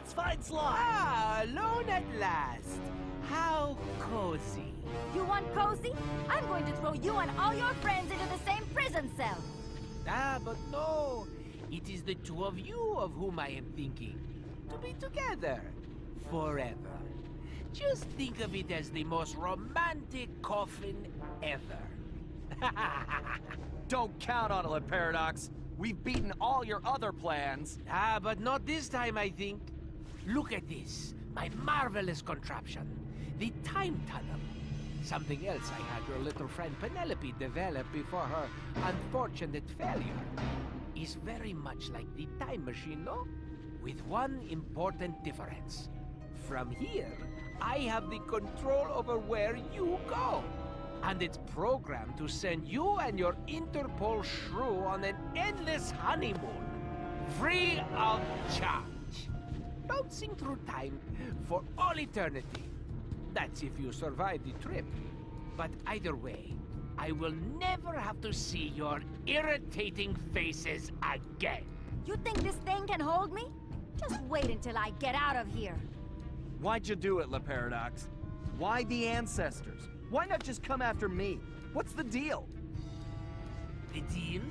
Let's find Sly. Ah, alone at last. How cozy. You want cozy? I'm going to throw you and all your friends into the same prison cell. Ah, but no. It is the two of you of whom I am thinking. To be together. Forever. Just think of it as the most romantic coffin ever. Don't count on it, Paradox. We've beaten all your other plans. Ah, but not this time, I think. Look at this. My marvelous contraption. The time tunnel. Something else I had your little friend Penelope develop before her unfortunate failure. Is very much like the time machine, no? With one important difference. From here, I have the control over where you go. And it's programmed to send you and your Interpol shrew on an endless honeymoon. Free of charge. Bouncing through time for all eternity. That's if you survive the trip. But either way, I will never have to see your irritating faces again. You think this thing can hold me? Just wait until I get out of here. Why'd you do it, Le Paradox? Why the ancestors? Why not just come after me? What's the deal? The deal?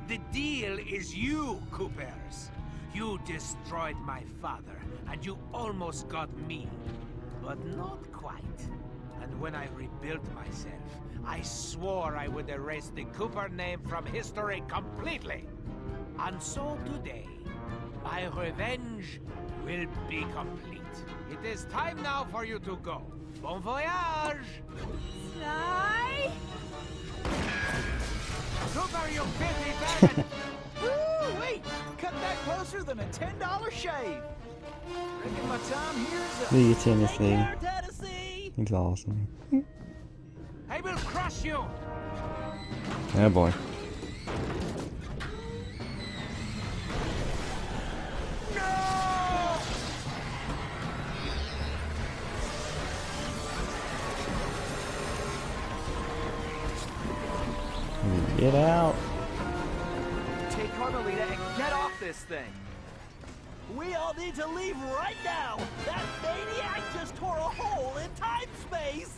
The deal is you, Coopers. You destroyed my father, and you almost got me. But not quite. And when I rebuilt myself, I swore I would erase the Cooper name from history completely. And so today, my revenge will be complete. It is time now for you to go. Bon voyage! Sly? Cooper, you filthy bandit! Woo, wait! Cut that closer than a $10 shave. Reckon my time here's up. Look at Tennessee. Take care, Tennessee. He's awesome. I will crush you! Oh boy. Get out. Take Carmelita and get off this thing. We all need to leave right now. That maniac just tore a hole in time-space.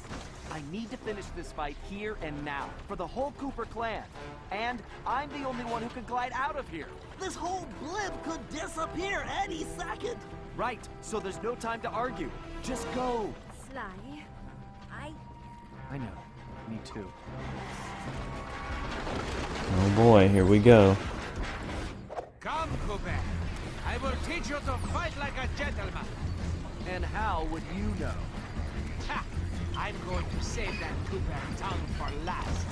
I need to finish this fight here and now for the whole Cooper clan. And I'm the only one who can glide out of here. This whole blimp could disappear any second. Right, so there's no time to argue. Just go. Sly, I know. Me too. Oh boy, here we go. Come, Cooper. I will teach you to fight like a gentleman. And how would you know? Ha! I'm going to save that Cooper tongue for last.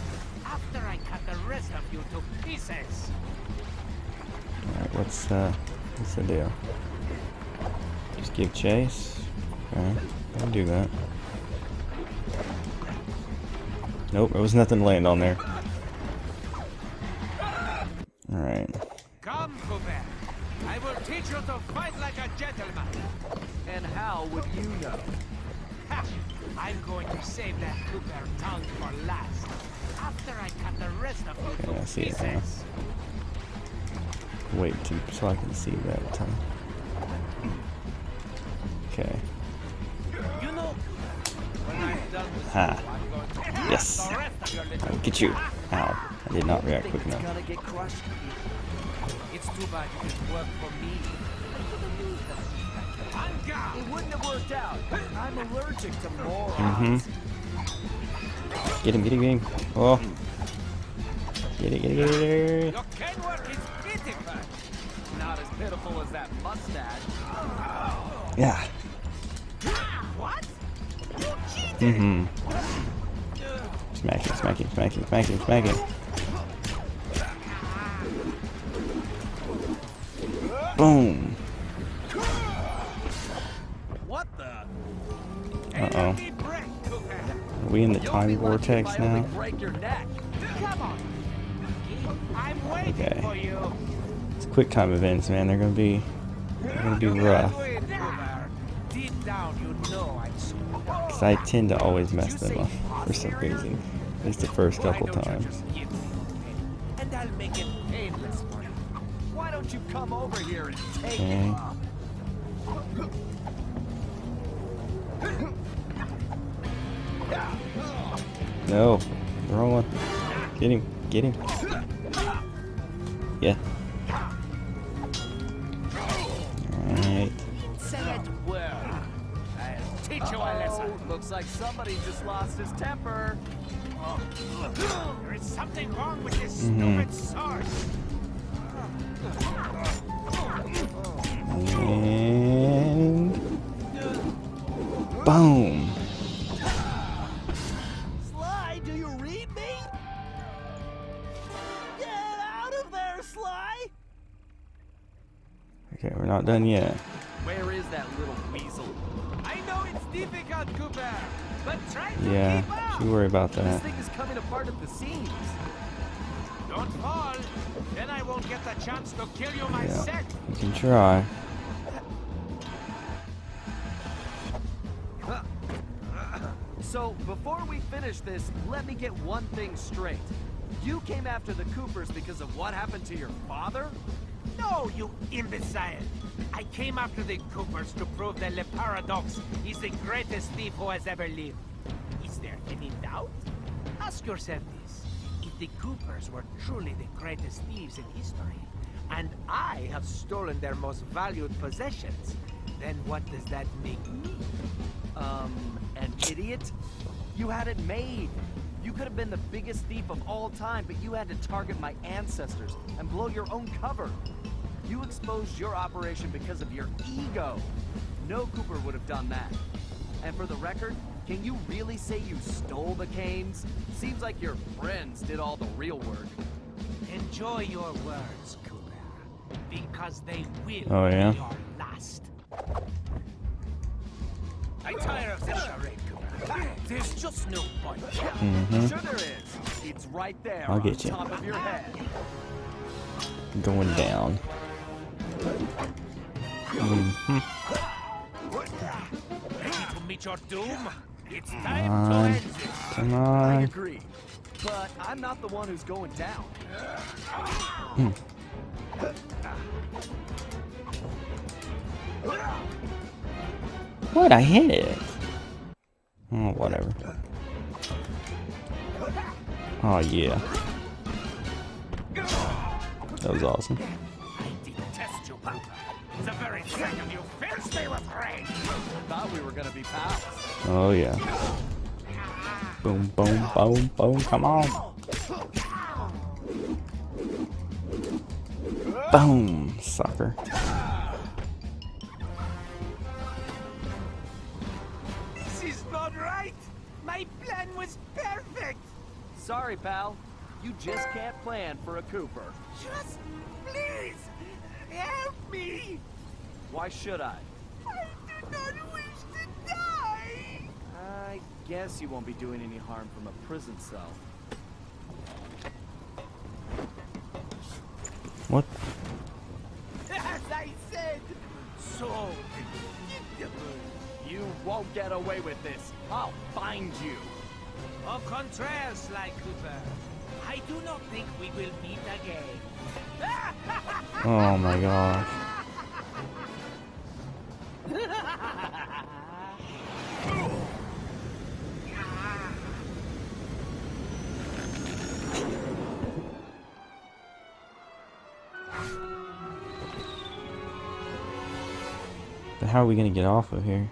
After I cut the rest of you to pieces. Alright, what's the deal? Just give chase. Okay, I'll do that. Nope, there was nothing to land on there. Alright. Come, Cooper. I will teach you to fight like a gentleman. And how would you know? Ha! I'm going to save that Cooper tongue for last. After I cut the rest of you Okay, I to see it now. pieces. Wait so I can see that time. Okay. You know, when I'm done with Ha. you, I'm going to crush Yes. the rest of your little I'll get you. Ow. I did not react quick enough. Gonna get crushed. It's too bad you didn't work for me. I'm gone. It wouldn't have worked out. I'm allergic to morons. Get him, get him, get him. Oh. Get it, get it, get it. Your cane work is pitiful. Not as pitiful as that mustache. Yeah. What? You cheated. Smack him, smack him, smack him, smack him, smack him. Boom. What the? Uh-oh. Are we in the time vortex now? Break your neck. Come on. I'm waiting Okay. for you. It's quick time events, man. They're gonna be rough. Deep down, you know I'm so proud. 'Cause I tend to always mess them up for some reason. At least the first couple Why don't you times. just give me a and I'll make it painless for you. Why don't you come over here and take Okay. it? No, the wrong one. Get him, get him. Yeah. Alright. Say it well. I'll teach you a lesson. Looks like somebody just lost his temper. There is something wrong with this stupid sword. And boom. Sly, do you read me? Get out of there, Sly! Okay, we're not done yet. Where is that little weasel? I know it's difficult, Cooper, but try to Yeah, keep up. don't worry about This that. thing is coming apart at the seams. Don't fall, then I won't get the chance to kill you myself. You can try. So, before we finish this, let me get one thing straight. You came after the Coopers because of what happened to your father? No, you imbecile! I came after the Coopers to prove that Le Paradox is the greatest thief who has ever lived. Is there any doubt? Ask yourself this. If the Coopers were truly the greatest thieves in history, and I have stolen their most valued possessions, then what does that make me? An idiot? You had it made. You could have been the biggest thief of all time, but you had to target my ancestors and blow your own cover. You exposed your operation because of your ego. No Cooper would have done that. And for the record, can you really say you stole the canes? Seems like your friends did all the real work. Enjoy your words, Cooper, because they will Oh, yeah? be your last. I'm tired of this charade, Cooper. There's just no point. Sure there is. It's right there I'll on get you. top of your head. Going down. Ready to meet your doom? It's Come time on. to end this. Come I on. agree. But I'm not the one who's going down. What? I hit it. Oh, whatever. Oh, yeah. That was awesome. I detest you, Papa. The very sight of you fills me with rage. Thought we were gonna be pals. Oh, yeah. Boom, boom, boom, boom. Come on. Boom, sucker. This is not right. My plan was perfect. Sorry, pal. You just can't plan for a Cooper. Just please help me. Why should I? I do not wish to die. I guess you won't be doing any harm from a prison cell. What? As I said, so predictable. You won't get away with this. I'll find you. Au contraire, Sly Cooper. I do not think we will meet again. Oh, my gosh. But how are we gonna get off of here?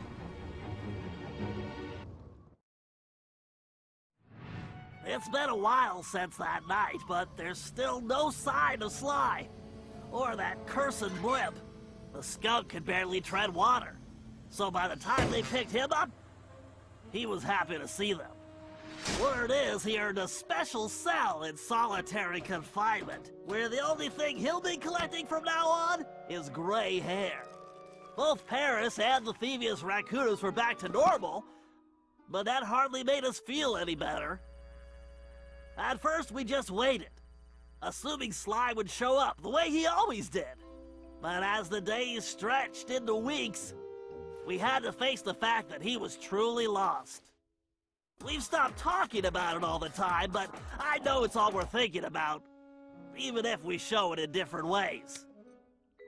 It's been a while since that night, but there's still no sign of Sly. Or that cursed blimp. The skunk could barely tread water. So by the time they picked him up, he was happy to see them. Word is he earned a special cell in solitary confinement, where the only thing he'll be collecting from now on is gray hair. Both Paris and the Thieves raccoons were back to normal, but that hardly made us feel any better. At first, we just waited, assuming Sly would show up the way he always did. But as the days stretched into weeks, we had to face the fact that he was truly lost. We've stopped talking about it all the time, but I know it's all we're thinking about, even if we show it in different ways.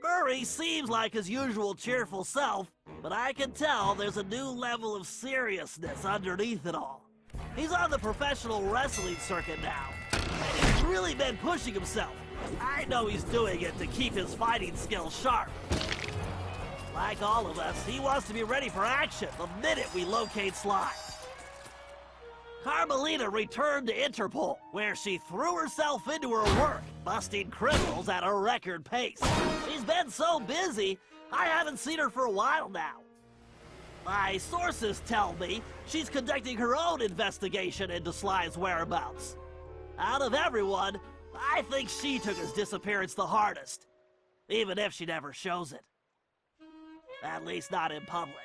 Murray seems like his usual cheerful self, but I can tell there's a new level of seriousness underneath it all. He's on the professional wrestling circuit now, and he's really been pushing himself. I know he's doing it to keep his fighting skills sharp. Like all of us, he wants to be ready for action the minute we locate Sly. Carmelita returned to Interpol, where she threw herself into her work, busting criminals at a record pace. She's been so busy, I haven't seen her for a while now. My sources tell me she's conducting her own investigation into Sly's whereabouts. Out of everyone, I think she took his disappearance the hardest, even if she never shows it. At least not in public.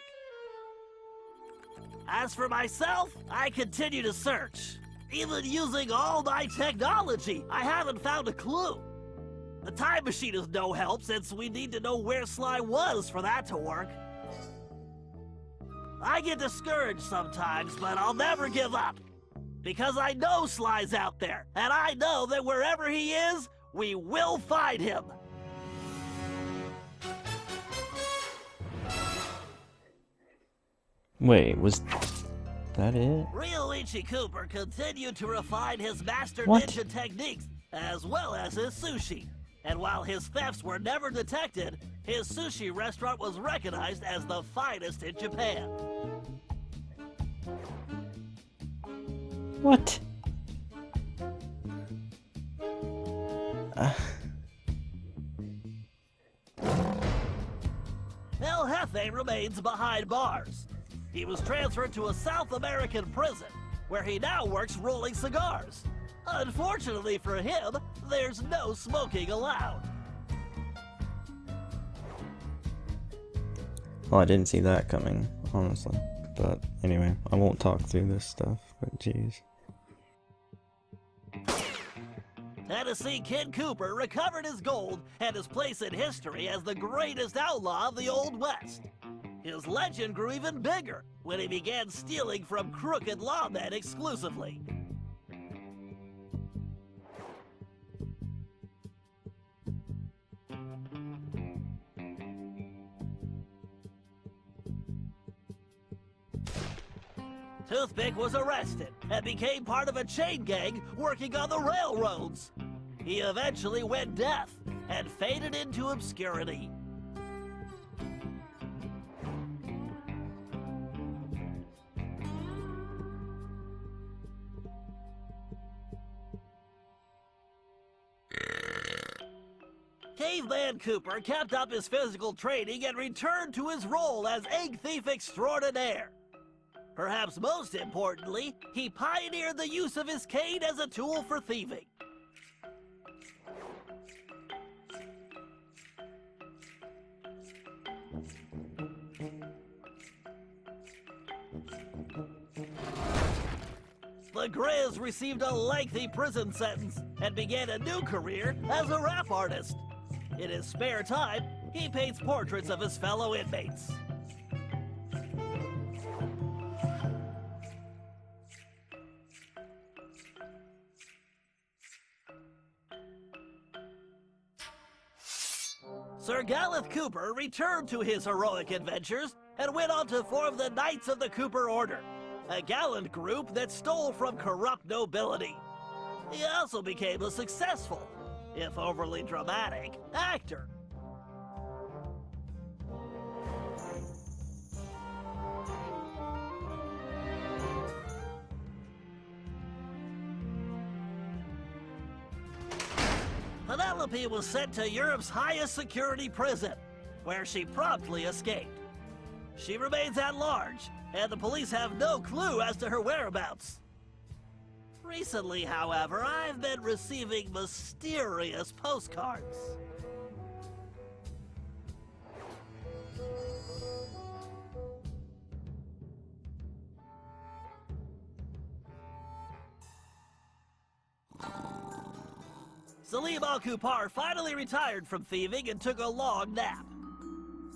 As for myself, I continue to search. Even using all my technology, I haven't found a clue. The time machine is no help since we need to know where Sly was for that to work. I get discouraged sometimes, but I'll never give up. Because I know Sly's out there, and I know that wherever he is, we will find him. Wait, was that it? Ryoichi Cooper continued to refine his master What? ninja techniques, as well as his sushi. And while his thefts were never detected, his sushi restaurant was recognized as the finest in Japan. What? El Jefe remains behind bars. He was transferred to a South American prison, where he now works rolling cigars. Unfortunately for him, there's no smoking allowed. Well, I didn't see that coming, honestly. But anyway, I won't talk through this stuff, but jeez. Tennessee Kid Cooper recovered his gold and his place in history as the greatest outlaw of the Old West. His legend grew even bigger when he began stealing from crooked lawmen exclusively. Toothpick was arrested and became part of a chain gang working on the railroads. He eventually went deaf and faded into obscurity. Caveman Cooper kept up his physical training and returned to his role as egg thief extraordinaire. Perhaps most importantly, he pioneered the use of his cane as a tool for thieving. The Grizz received a lengthy prison sentence and began a new career as a rap artist. In his spare time, he paints portraits of his fellow inmates. Sir Gallup Cooper returned to his heroic adventures and went on to form the Knights of the Cooper Order, a gallant group that stole from corrupt nobility. He also became a successful, if overly dramatic, actor. Penelope was sent to Europe's highest security prison, where she promptly escaped. She remains at large, and the police have no clue as to her whereabouts. Recently, however, I've been receiving mysterious postcards. Salim Al-Kupar finally retired from thieving and took a long nap.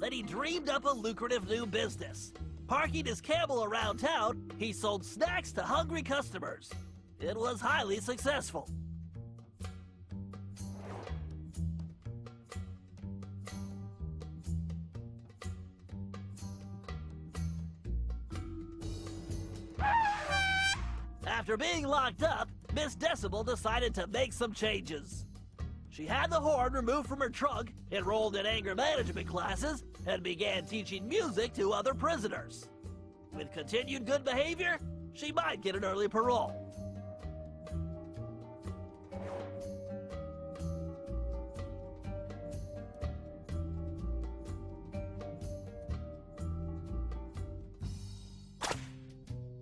Then he dreamed up a lucrative new business. Parking his camel around town, he sold snacks to hungry customers. It was highly successful. After being locked up, Miss Decibel decided to make some changes. She had the horn removed from her trunk, enrolled in anger management classes, and began teaching music to other prisoners. With continued good behavior, she might get an early parole.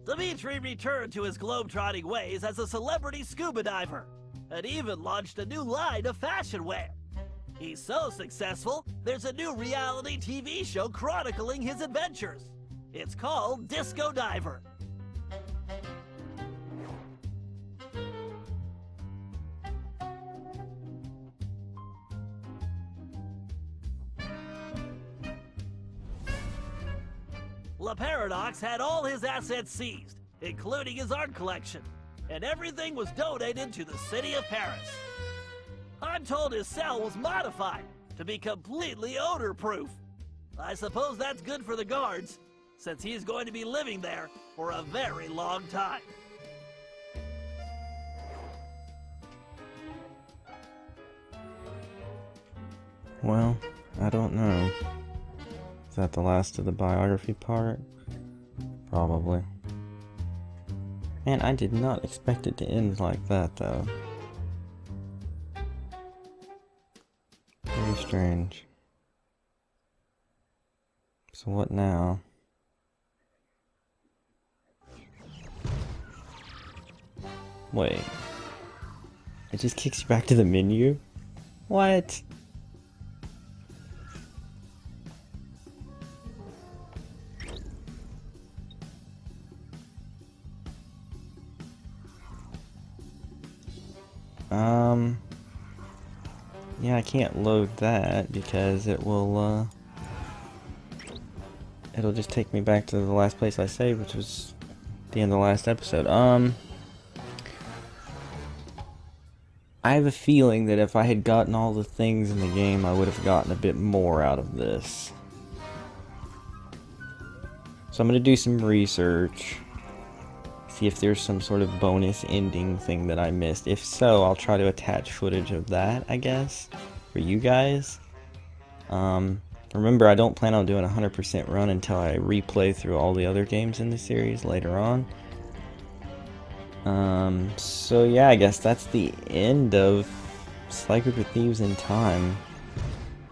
Dimitri returned to his globe-trotting ways as a celebrity scuba diver, and even launched a new line of fashion wear. He's so successful, there's a new reality TV show chronicling his adventures. It's called Disco Diver. La Paradox had all his assets seized, including his art collection, and everything was donated to the city of Paris. I'm told his cell was modified to be completely odor-proof. I suppose that's good for the guards, since he's going to be living there for a very long time. Well, I don't know. Is that the last of the biography part? Probably. Man, I did not expect it to end like that, though. Very strange. So what now? Wait. It just kicks you back to the menu? What? Yeah, I can't load that because it will, it'll just take me back to the last place I saved, which was the end of the last episode. I have a feeling that if I had gotten all the things in the game, I would have gotten a bit more out of this. So I'm going to do some research. See if there's some sort of bonus ending thing that I missed. If so, I'll try to attach footage of that, I guess, for you guys. Remember, I don't plan on doing a 100% run until I replay through all the other games in the series later on. So yeah, I guess that's the end of Sly Cooper Thieves in Time.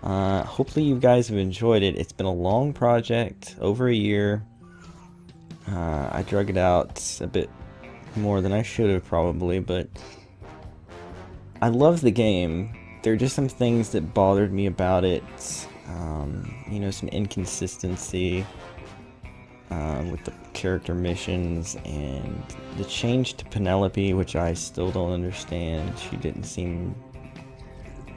Hopefully you guys have enjoyed it. It's been a long project, over a year. I drug it out a bit more than I should have probably, but I love the game. There are just some things that bothered me about it. You know, some inconsistency with the character missions and the change to Penelope, which I still don't understand. She didn't seem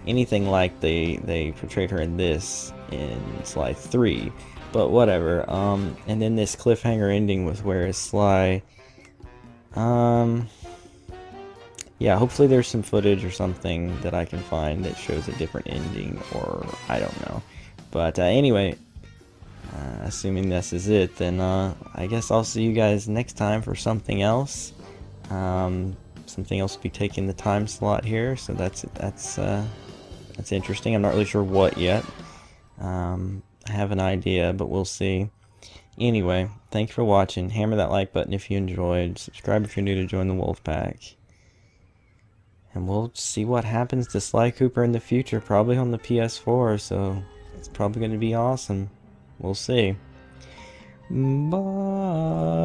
anything like they portrayed her in this in Sly 3. But whatever, and then this cliffhanger ending with Where is Sly? Yeah, hopefully there's some footage or something that I can find that shows a different ending, or I don't know. But anyway, assuming this is it, then I guess I'll see you guys next time for something else. Something else will be taking the time slot here, so that's interesting. I'm not really sure what yet. I have an idea, but we'll see. Anyway, thank you for watching. Hammer that like button if you enjoyed. Subscribe if you're new to join the Wolfpack. And we'll see what happens to Sly Cooper in the future, probably on the PS4, so it's probably going to be awesome. We'll see. Bye.